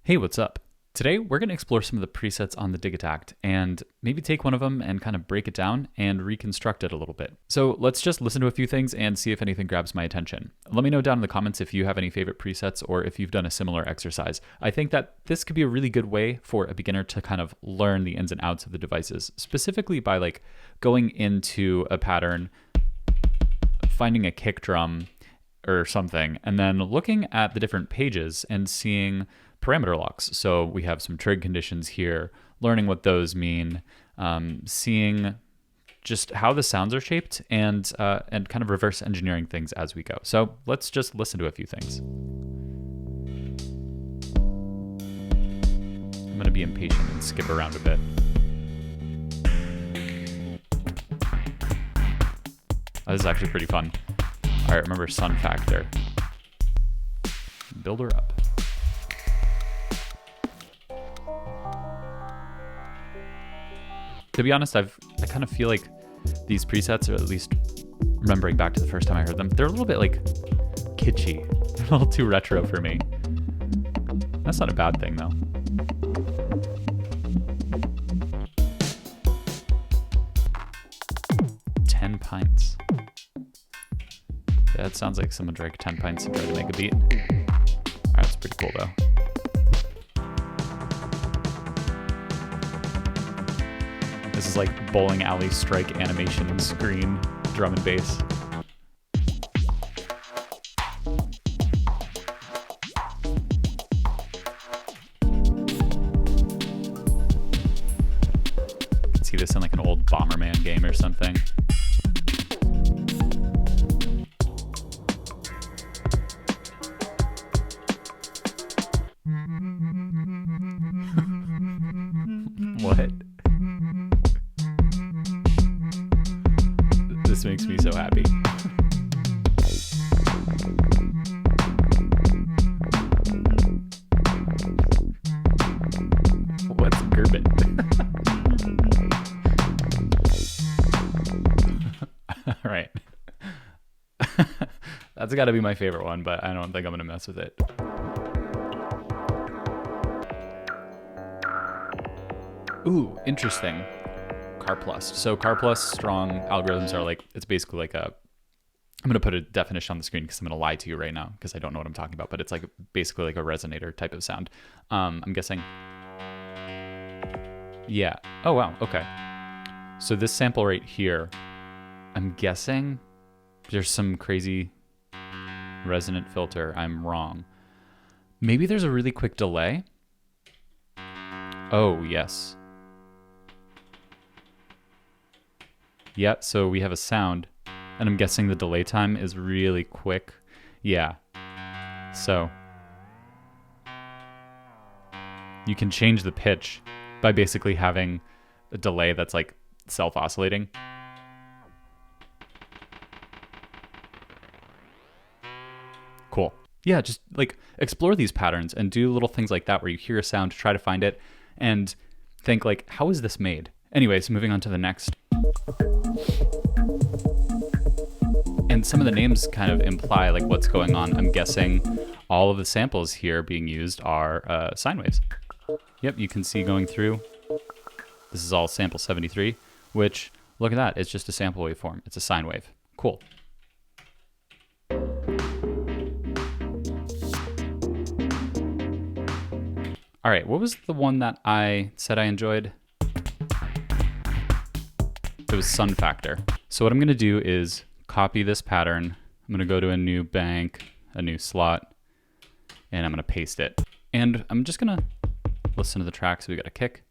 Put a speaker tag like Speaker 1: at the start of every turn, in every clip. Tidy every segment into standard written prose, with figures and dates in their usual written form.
Speaker 1: Hey, what's up? Today, we're going to explore some of the presets on the Digitakt and maybe take one of them and kind of break it down and reconstruct it a little bit. So let's just listen to a few things and see if anything grabs my attention. Let me know down in the comments if you have any favorite presets or if you've done a similar exercise. I think that this could be a really good way for a beginner to kind of learn the ins and outs of the devices, specifically by like going into a pattern, finding a kick drum or something, and then looking at the different pages and seeing parameter locks. So we have some trig conditions here, learning what those mean, seeing just how the sounds are shaped, and kind of reverse engineering things as we go. So let's just listen to a few things. I'm going to be impatient and skip around a bit. Oh, this is actually pretty fun. All right, remember sun factor. Build her up. To be honest, I kind of feel like these presets, or at least remembering back to the first time I heard them, they're a little bit like kitschy. They're a little too retro for me. That's not a bad thing though. "10 pints. Yeah, that sounds like someone drank 10 pints and tried to make a beat. Alright, that's pretty cool though. This is like bowling alley strike animation screen, drum and bass. You can see this in like an old Bomberman game or something. What? This makes me so happy. What's Gerbit? All right. That's got to be my favorite one, but I don't think I'm going to mess with it. Ooh, interesting. Car plus. So car plus strong algorithms are like, it's basically like I'm going to put a definition on the screen because I'm going to lie to you right now because I don't know what I'm talking about, but it's like basically like a resonator type of sound. I'm guessing. Yeah. Oh, wow. Okay. So this sample right here, I'm guessing there's some crazy resonant filter. I'm wrong. Maybe there's a really quick delay. Oh, yes. Yeah, so we have a sound, and I'm guessing the delay time is really quick. Yeah. So you can change the pitch by basically having a delay that's like self-oscillating. Cool. Yeah, just like explore these patterns and do little things like that where you hear a sound, try to find it, and think like, how is this made? Anyways, moving on to the next. And some of the names kind of imply like what's going on. I'm guessing all of the samples here being used are sine waves. Yep, you can see going through. This is all sample 73, which, look at that, it's just a sample waveform. It's a sine wave. Cool. All right, what was the one that I said I enjoyed? It was sun factor. So what I'm gonna do is copy this pattern. I'm gonna go to a new bank, a new slot, and I'm gonna paste it. And I'm just gonna listen to the track. So we got a kick,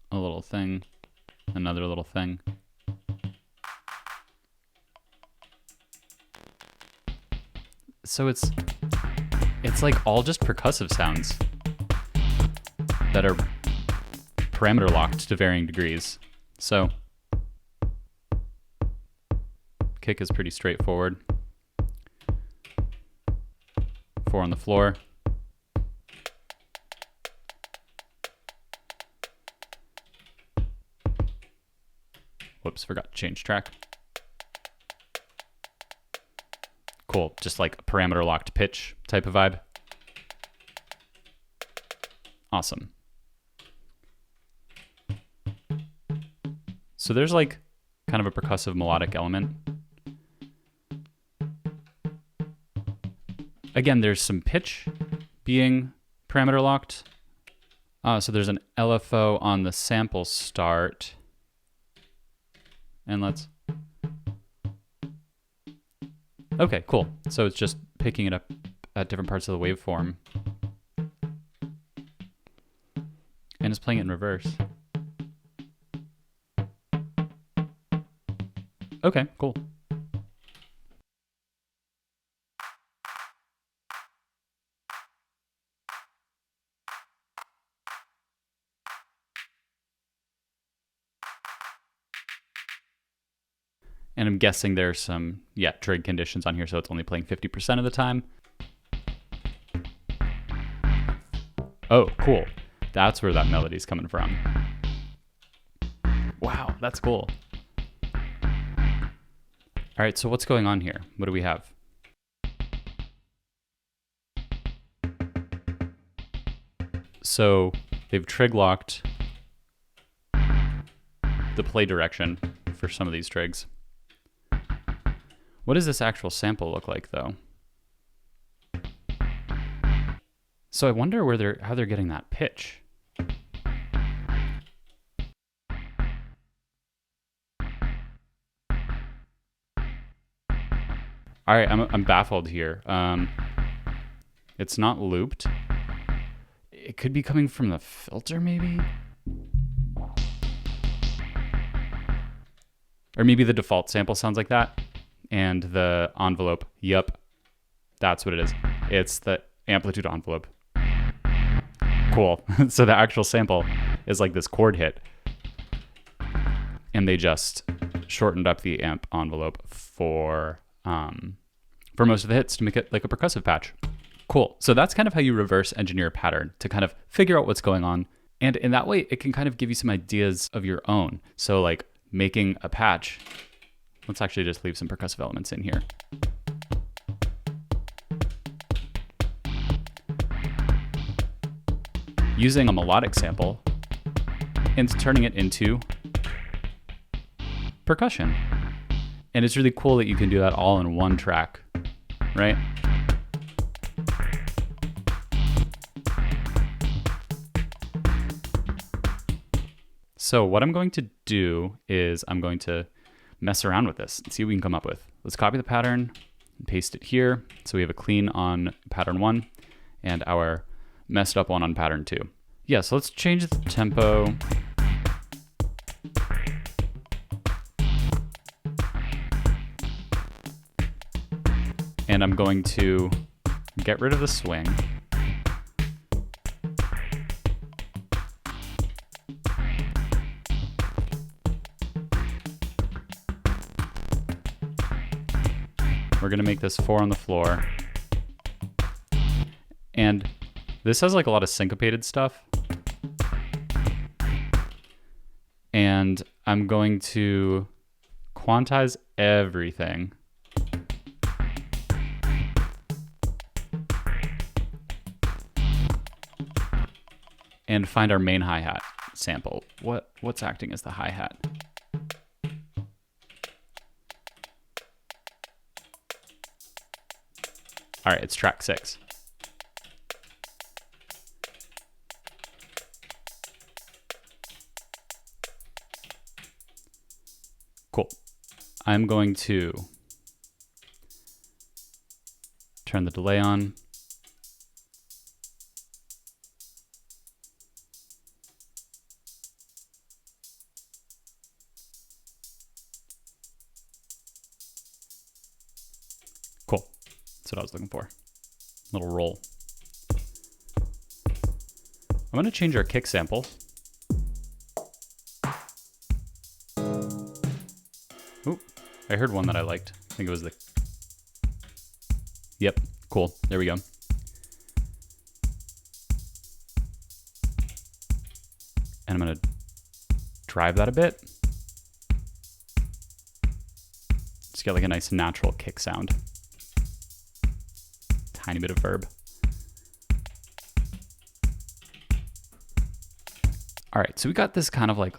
Speaker 1: a little thing, another little thing. So it's like all just percussive sounds that are parameter locked to varying degrees. So kick is pretty straightforward. 4 on the floor. Whoops, forgot to change track. Cool, just like a parameter locked pitch type of vibe. Awesome. So there's like kind of a percussive melodic element. Again, there's some pitch being parameter locked. So there's an LFO on the sample start. And let's... Okay, cool. So it's just picking it up at different parts of the waveform. And it's playing it in reverse. Okay, cool. And I'm guessing there's some, trig conditions on here, so it's only playing 50% of the time. Oh, cool. That's where that melody's coming from. Wow, that's cool. All right, so what's going on here? What do we have? So they've trig locked the play direction for some of these trigs. What does this actual sample look like, though? So I wonder how they're getting that pitch. All right, I'm baffled here. It's not looped. It could be coming from the filter, maybe? Or maybe the default sample sounds like that. And the envelope, yup, that's what it is. It's the amplitude envelope. Cool. So the actual sample is like this chord hit. And they just shortened up the amp envelope for most of the hits to make it like a percussive patch. Cool. So that's kind of how you reverse engineer a pattern to kind of figure out what's going on. And in that way, it can kind of give you some ideas of your own. So like making a patch, let's actually just leave some percussive elements in here. Using a melodic sample and turning it into percussion. And it's really cool that you can do that all in one track, right? So what I'm going to do is I'm going to mess around with this and see what we can come up with. Let's copy the pattern and paste it here. So we have a clean on pattern 1 and our messed up one on pattern 2. Yeah, so let's change the tempo. And I'm going to get rid of the swing. We're gonna make this 4 on the floor. And this has like a lot of syncopated stuff. And I'm going to quantize everything. And find our main hi-hat sample. What's acting as the hi-hat? All right, it's track 6. Cool. I'm going to turn the delay on. Cool. That's what I was looking for. Little roll. I'm going to change our kick sample. Oop, I heard one that I liked. I think it was the... Yep, cool. There we go. And I'm going to drive that a bit. Just get like a nice natural kick sound. Tiny bit of verb. All right, so we got this kind of like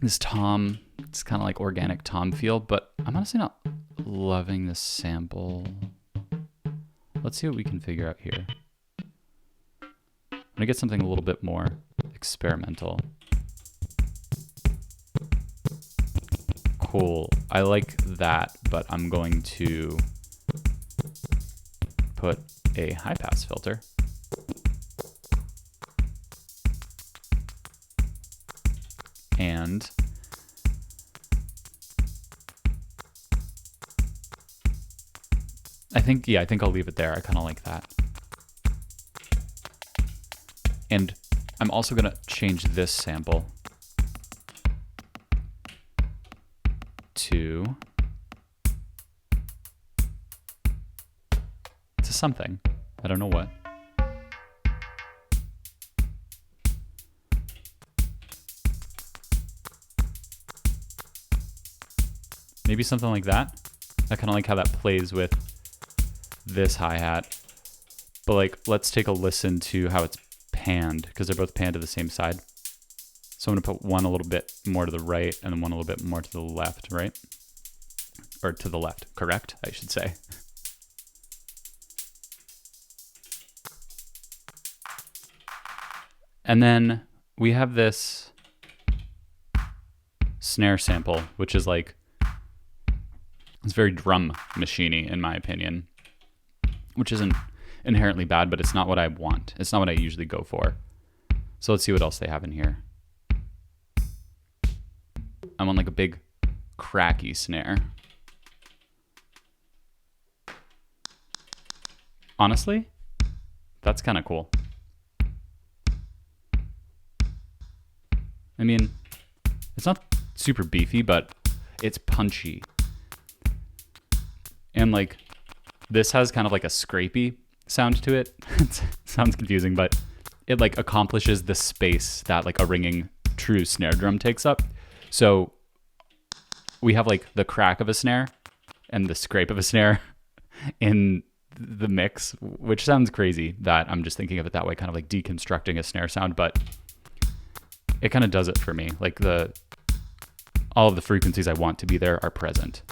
Speaker 1: this tom, it's kind of like organic tom feel, but I'm honestly not loving this sample. Let's see what we can figure out here. I'm gonna get something a little bit more experimental. Cool, I like that, but I'm going to put a high pass filter. And I think I'll leave it there. I kind of like that. And I'm also gonna change this sample to something. I don't know what. Maybe something like that. I kind of like how that plays with this hi-hat. But like, let's take a listen to how it's panned, because they're both panned to the same side. So I'm gonna put one a little bit more to the right and then one a little bit more to the left, right? Or to the left, correct, I should say. And then we have this snare sample, which is like, it's very drum machine-y in my opinion, which isn't inherently bad, but it's not what I want. It's not what I usually go for. So let's see what else they have in here. I want like a big cracky snare. Honestly, that's kind of cool. I mean, it's not super beefy, but it's punchy. And like, this has kind of like a scrapey sound to it. It sounds confusing, but it like accomplishes the space that like a ringing true snare drum takes up. So we have like the crack of a snare and the scrape of a snare in the mix, which sounds crazy that I'm just thinking of it that way, kind of like deconstructing a snare sound, but it kind of does it for me. Like all of the frequencies I want to be there are present.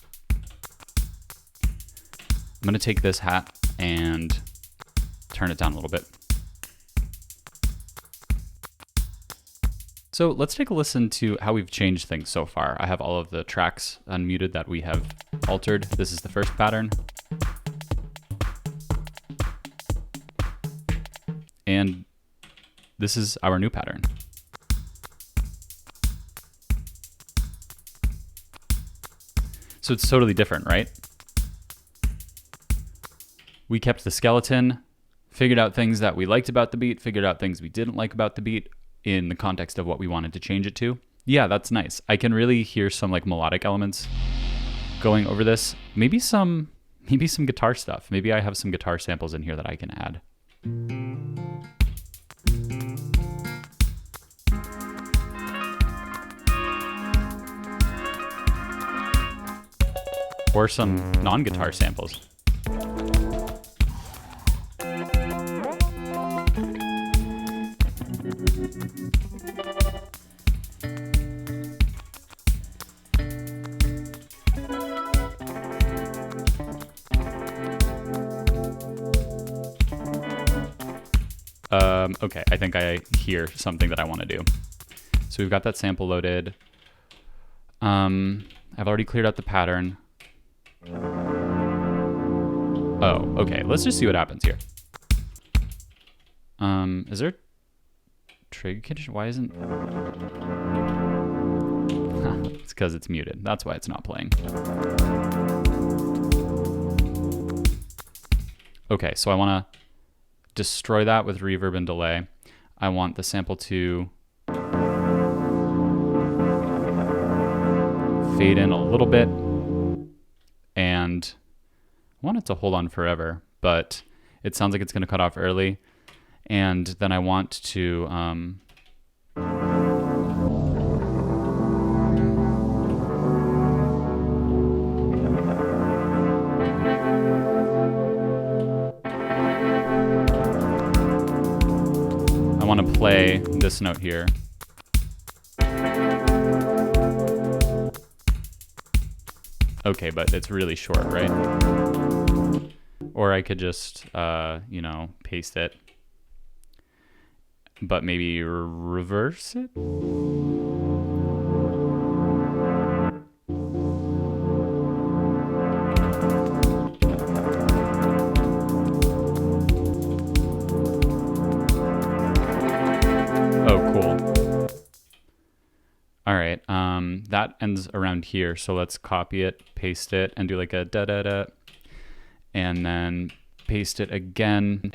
Speaker 1: I'm gonna take this hat and turn it down a little bit. So let's take a listen to how we've changed things so far. I have all of the tracks unmuted that we have altered. This is the first pattern. And this is our new pattern. So it's totally different, right? We kept the skeleton, figured out things that we liked about the beat, figured out things we didn't like about the beat in the context of what we wanted to change it to. Yeah, that's nice. I can really hear some like melodic elements going over this. Maybe some guitar stuff. Maybe I have some guitar samples in here that I can add. Or some non-guitar samples. Okay, I think I hear something that I want to do. So we've got that sample loaded. I've already cleared out the pattern. Oh, okay. Let's just see what happens here. Is there trig condition? Why isn't... It's because it's muted. That's why it's not playing. Okay, so I want to destroy that with reverb and delay. I want the sample to fade in a little bit, and I want it to hold on forever, but it sounds like it's going to cut off early. And then I want to I want to play this note here. Okay, but it's really short, right? Or I could just, you know, paste it, but maybe reverse it? Oh, cool. All right, that ends around here, so let's copy it, paste it, and do like a da-da-da, and then paste it again.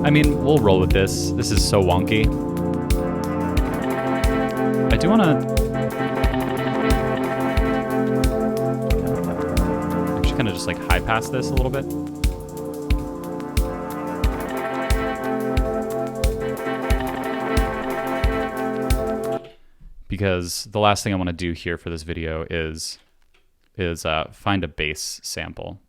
Speaker 1: I mean, we'll roll with this. This is so wonky. I do want to actually kind of just like high pass this a little bit. Because the last thing I want to do here for this video is find a bass sample.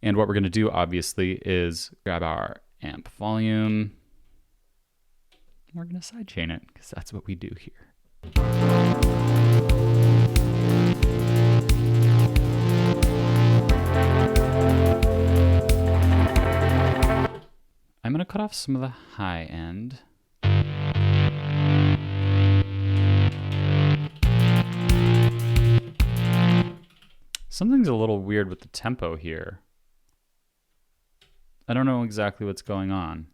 Speaker 1: And what we're going to do, obviously, is grab our amp volume. We're going to sidechain it, because that's what we do here. I'm going to cut off some of the high end. Something's a little weird with the tempo here. I don't know exactly what's going on.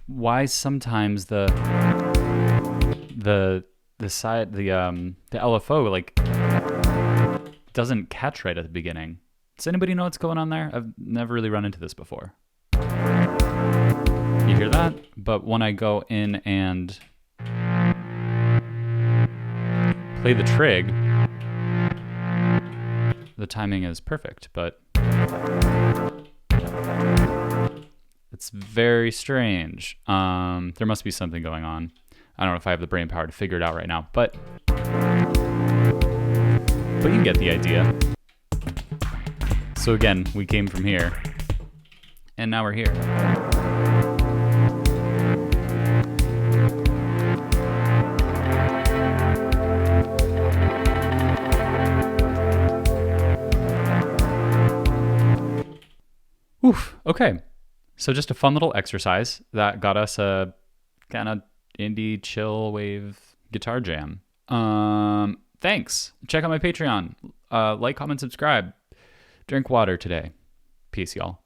Speaker 1: Why sometimes the LFO like doesn't catch right at the beginning. Does anybody know what's going on there? I've never really run into this before. You hear that? But when I go in and play the trig, the timing is perfect, but it's very strange. There must be something going on. I don't know if I have the brain power to figure it out right now, but you get the idea. So again, we came from here, and now we're here. Oof, okay. So just a fun little exercise that got us a kind of indie chill wave guitar jam. Thanks. Check out my Patreon. Like, comment, subscribe. Drink water today. Peace, y'all.